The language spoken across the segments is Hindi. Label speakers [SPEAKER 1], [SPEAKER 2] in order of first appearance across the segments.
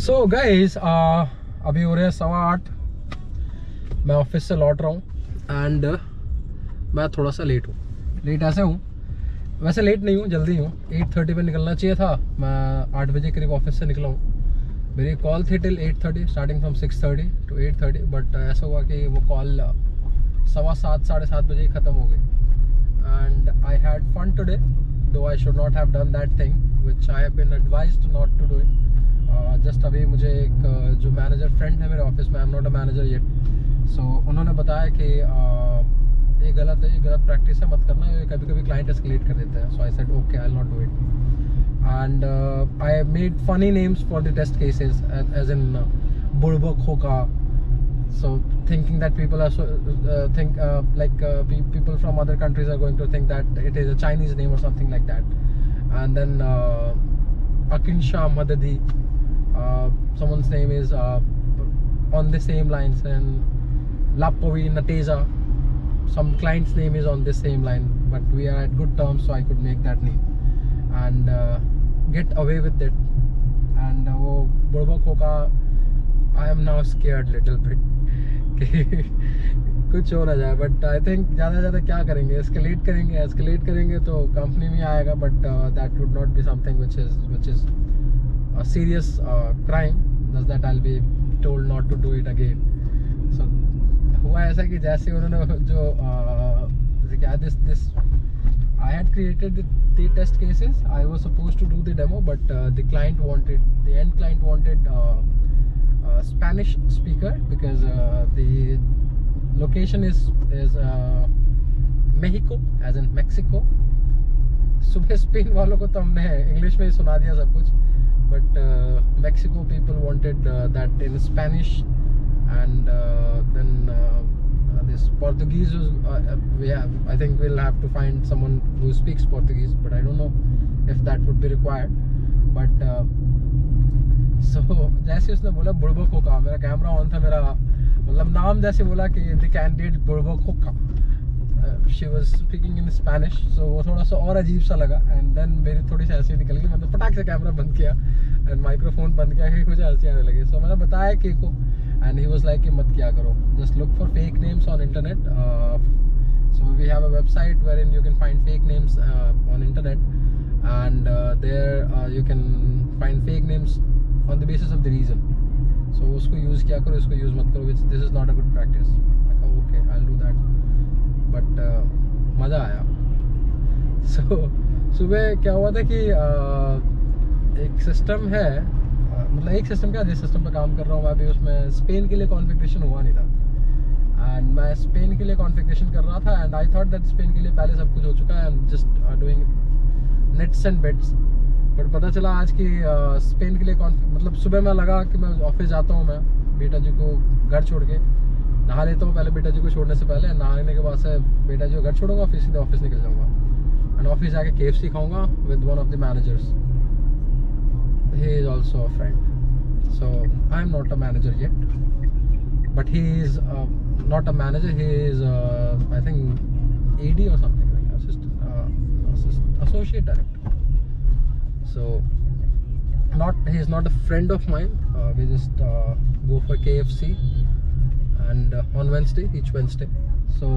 [SPEAKER 1] सो गाइस अभी हो रहे हैं 8:15। मैं ऑफिस से लौट रहा हूँ एंड मैं थोड़ा सा लेट हूँ। लेट ऐसे हूँ, वैसे लेट नहीं हूँ, जल्दी हूँ। 8:30 पे निकलना चाहिए था, मैं 8 बजे करीब ऑफिस से निकला हूँ। मेरी कॉल थी till 8:30, starting from 6:30 to 8:30, but ऐसा हुआ कि वो कॉल 7:15 साढ़े 7 बजे ही ख़त्म हो गई। And I had fun today, though I should not have done that thing which I have been advised not to do it. Just अभी मुझे एक जो मैनेजर फ्रेंड है मेरे ऑफिस में, I am not a manager yet, so उन्होंने बताया कि ये गलत है, ये गलत प्रैक्टिस है, मत करना, ये कभी कभी क्लाइंट एस्केलेट कर देते हैं। So I said okay, I will not do it. And I made funny names for the test cases as in बुड़बक होका, so thinking that people are people from other countries are going to think that it is a Chinese name or something like that. And then Akinsha Madadi, someone's name is on the same lines, and Lapovi Nateza, some client's name is on the same line, but we are at good terms, so I could make that name and get away with it. And wo Burbak Hoka, I am now scared little bit कि कुछ हो ना जाए, बट आई थिंक ज़्यादा से ज़्यादा क्या करेंगे, एस्केलेट करेंगे तो कंपनी में आएगा, but that would not be something which is a serious crime, just that I will be told not to do it again. So हुआ ऐसा कि जैसे उन्होंने जो क्या this I had created the test cases. I was supposed to do the demo, but the end client wanted Spanish speaker because the location is Mexico, as in Mexico. सुबह स्पेन वालों को तो हमने इंग्लिश में ही सुना दिया सब कुछ, but Mexico people wanted that in Spanish, and then this Portuguese was, I think we'll have to find someone who speaks Portuguese, but I don't know if that would be required. But so जैसे उसने बोला बुड़बक होका, मेरा कैमरा ऑन था, मेरा मतलब नाम जैसे बोला कि द कैंडिडेट बुड़बक होका, she was speaking in Spanish, so वो थोड़ा सा और अजीब सा लगा। एंड देन मेरी थोड़ी सी हंसी निकल गई, मैंने फटाक से कैमरा बंद किया एंड माइक्रोफोन बंद किया क्योंकि मुझे हंसी आने लगी। सो मैंने बताया कि को, एंड ही वाज लाइक कि मत किया करो, just look for fake names on internet. So we have a website wherein you can find fake names on internet, and there you can find fake names on the basis of the reason. So उसको यूज़ किया करो, इसको यूज़ मत करो, which this is not a good practice. I कहा okay, I'll do that. But मज़ा आया। So सुबह क्या हुआ था कि एक सिस्टम है, मतलब एक सिस्टम क्या, जिस सिस्टम पे काम कर रहा हूँ मैं अभी, उसमें स्पेन के लिए कॉन्फ़िगरेशन हुआ नहीं था, एंड मैं स्पेन के लिए कॉन्फ़िगरेशन कर रहा था, and I thought that Spain के लिए पहले सब कुछ हो चुका है, I am just doing nets and bits. But पता चला आज की स्पेन के लिए मतलब सुबह में लगा कि मैं ऑफिस जाता हूँ, मैं बेटा जी को घर छोड़ के नहा लेता हूँ पहले, बेटा जी को छोड़ने से पहले, नहाने के बाद से बेटा जी को घर छोड़ूंगा, फिर सीधे ऑफिस निकल जाऊँगा, एंड ऑफिस जाके KFC खाऊंगा with one of the managers. He is also a friend, so I am not a manager yet, but he is not a manager, he is I think AD और something like assistant associate director. So he is not a friend of mine. We just go for KFC and on Wednesday, each Wednesday. So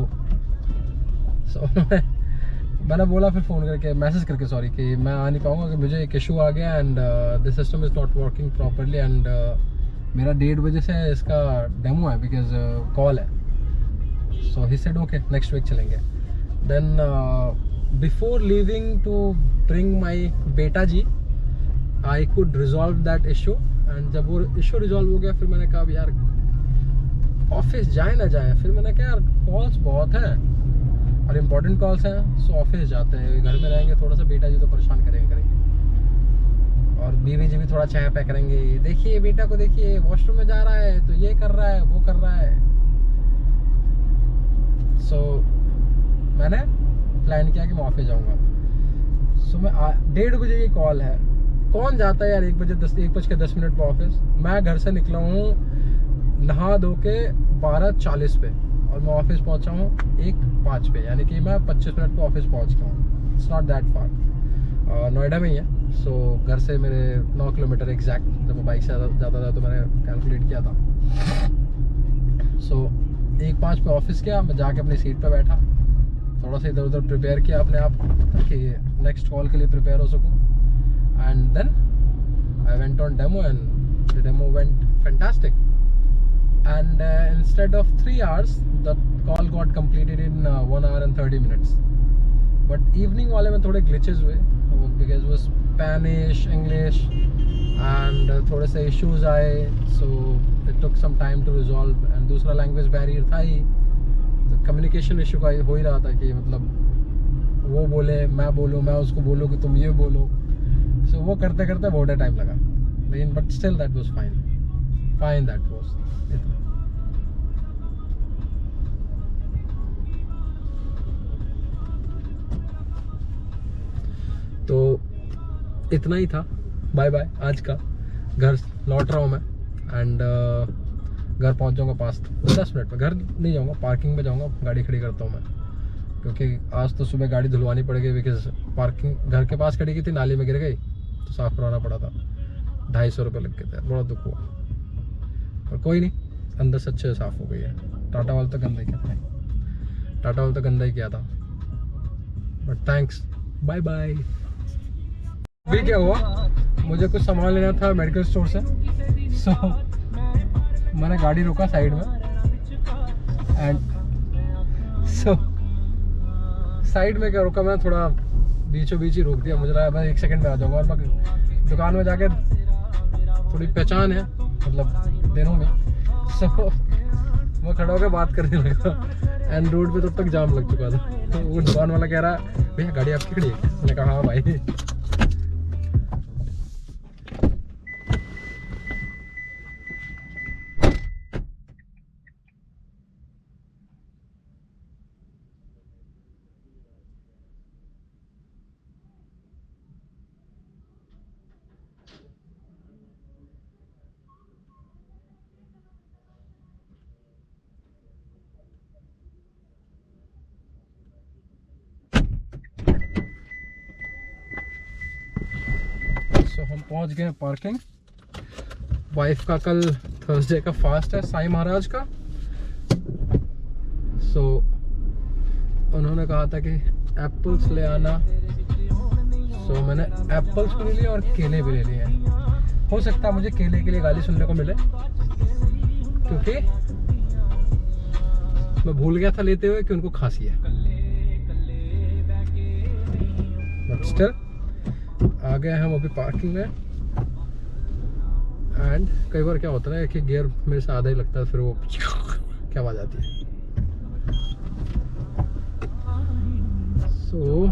[SPEAKER 1] मैंने बोला फिर फ़ोन करके, मैसेज करके सॉरी, कि मैं आ नहीं पाऊँगा कि मुझे एक इशू आ गया, and this system is not working properly, and मेरा 1:30 बजे से इसका डेमो है, बिकॉज कॉल है। So he said okay, next week चलेंगे। Then before leaving to bring my beta ji, I could resolve that issue, and जब वो इशू रिजॉल्व हो गया, फिर मैंने कहा यार ऑफिस जाए ना जाए, फिर मैंने कहा यार कॉल्स बहुत हैं और इम्पोर्टेंट कॉल्स हैं, सो ऑफिस जाते हैं, घर में रहेंगे थोड़ा सा बेटा जी तो परेशान करेंगे, और बीवी जी भी थोड़ा चाय पे करेंगे, देखिए बेटा को देखिए वॉशरूम में जा रहा है, तो ये कर रहा है, वो कर रहा है। सो मैंने प्लान किया कि मैं ऑफिस जाऊंगा। सो मैं 1:30 बजे की कॉल है, कौन जाता है यार 1:10 पे ऑफिस। मैं घर से निकला हूँ नहा धो के 12:40 पे, और मैं ऑफिस पहुँचा हूँ 1:05 पे, यानी कि मैं 25 मिनट पे ऑफिस पहुँच गया हूँ। It's not that far, Noida में ही है, सो घर से मेरे 9 किलोमीटर एग्जैक्ट, जब मैं बाइक से जाता था तो मैंने कैलकुलेट किया था। सो 1:05 पे ऑफिस गया, मैं जाके अपनी सीट पे बैठा, थोड़ा सा इधर उधर प्रिपेयर किया अपने आप ताकि नेक्स्ट कॉल के लिए प्रिपेयर हो सकूँ। And then I went on demo and the demo went fantastic. And instead of 3 hours, the call got completed in 1 hour and 30 minutes. But evening वाले में थोड़े glitches हुए because वो Spanish, English and थोड़े से issues आए, so it took some time to resolve. And दूसरा language barrier था ही, तो communication issue का हो ही रहा था कि मतलब वो बोले मैं बोलूँ, मैं उसको बोलूँ कि तुम ये बोलो, so वो करते करते बहुत टाइम लगा, लेकिन but still that was fine that was तो इतना ही था। बाय बाय आज का, घर लौट रहा हूँ मैं एंड घर पहुँच जाऊँगा 5-10 मिनट में। घर नहीं जाऊँगा, पार्किंग में जाऊँगा, गाड़ी खड़ी करता हूँ मैं, क्योंकि आज तो सुबह गाड़ी धुलवानी पड़ेगी बिकॉज पार्किंग घर के पास खड़ी की थी, नाली में गिर गई तो साफ़ करवाना पड़ा था, 250 रुपये लग गए थे, बड़ा दुख हुआ, पर कोई नहीं, अंदर से अच्छे से साफ़ हो गई है। टाटा वाले तो गंदा ही किया था, टाटा वाले तो गंदा ही किया था, बट थैंक्स, बाय बाय। अभी क्या हुआ, मुझे कुछ सामान लेना था मेडिकल स्टोर से, सो मैंने गाड़ी रोका साइड में एंड सो साइड में क्या रोका, मैं थोड़ा बीचों बीच ही रोक दिया, मुझे लगा मैं 1 सेकंड में आ जाऊँगा, और मैं दुकान में जाके थोड़ी पहचान है मतलब दिनों में, सो मैं खड़ा होकर बात करने लगा एंड रोड पे तब तक जाम लग चुका था। तो वो दुकान वाला कह रहा भैया गाड़ी आपकी खड़ी है, मैंने कहा हाँ भाई। हम पहुंच गए पार्किंग। वाइफ का कल थर्सडे का फास्ट है, साईं महाराज का, सो उन्होंने कहा था कि एप्पल्स ले आना, सो मैंने एप्पल्स भी ले लिए और केले भी ले लिए हैं। हो सकता है मुझे केले के लिए गाली सुनने को मिले, क्योंकि मैं भूल गया था लेते हुए कि उनको खांसी है, बट स्टिल आ गए हम अभी पार्किंग में। एंड कई बार क्या होता है कि गियर मेरे से आधा ही लगता है, फिर वो क्या आवाज आती है। सो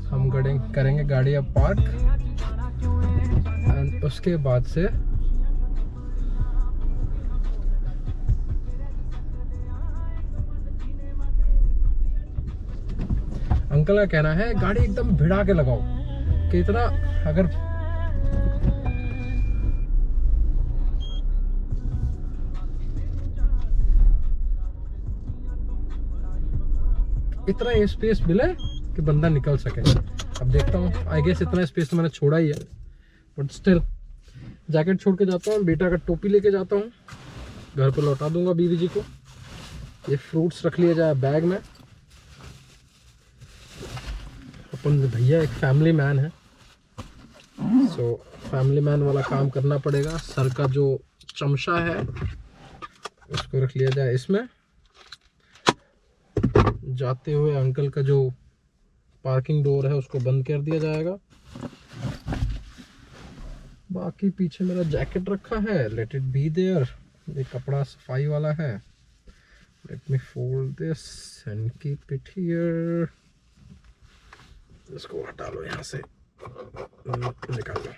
[SPEAKER 1] हम करेंगे गाड़ी अब पार्क एंड उसके बाद से अंकल का कहना है गाड़ी एकदम भिड़ा के लगाओ, कि इतना अगर इतना स्पेस मिले कि बंदा निकल सके। अब देखता हूँ, आई गेस इतना स्पेस तो मैंने छोड़ा ही है, बट स्टिल जैकेट छोड़ के जाता हूँ, बेटा का टोपी लेके जाता हूँ, घर पे लौटा दूंगा बीवी जी को। ये फ्रूट्स रख लिया जाए बैग में। अपन भैया एक फैमिली मैन है, सो फैमिली मैन वाला काम करना पड़ेगा। सर का जो चमचा है उसको रख लिया जाए इसमें। जाते हुए अंकल का जो पार्किंग डोर है उसको बंद कर दिया जाएगा। बाकी पीछे मेरा जैकेट रखा है, लेट इट बी देयर। ये कपड़ा सफाई वाला है, let me fold this and keep it here. इसको हटा लो यहाँ से, निकाल लो,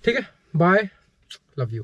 [SPEAKER 1] ठीक है। Bye, love you.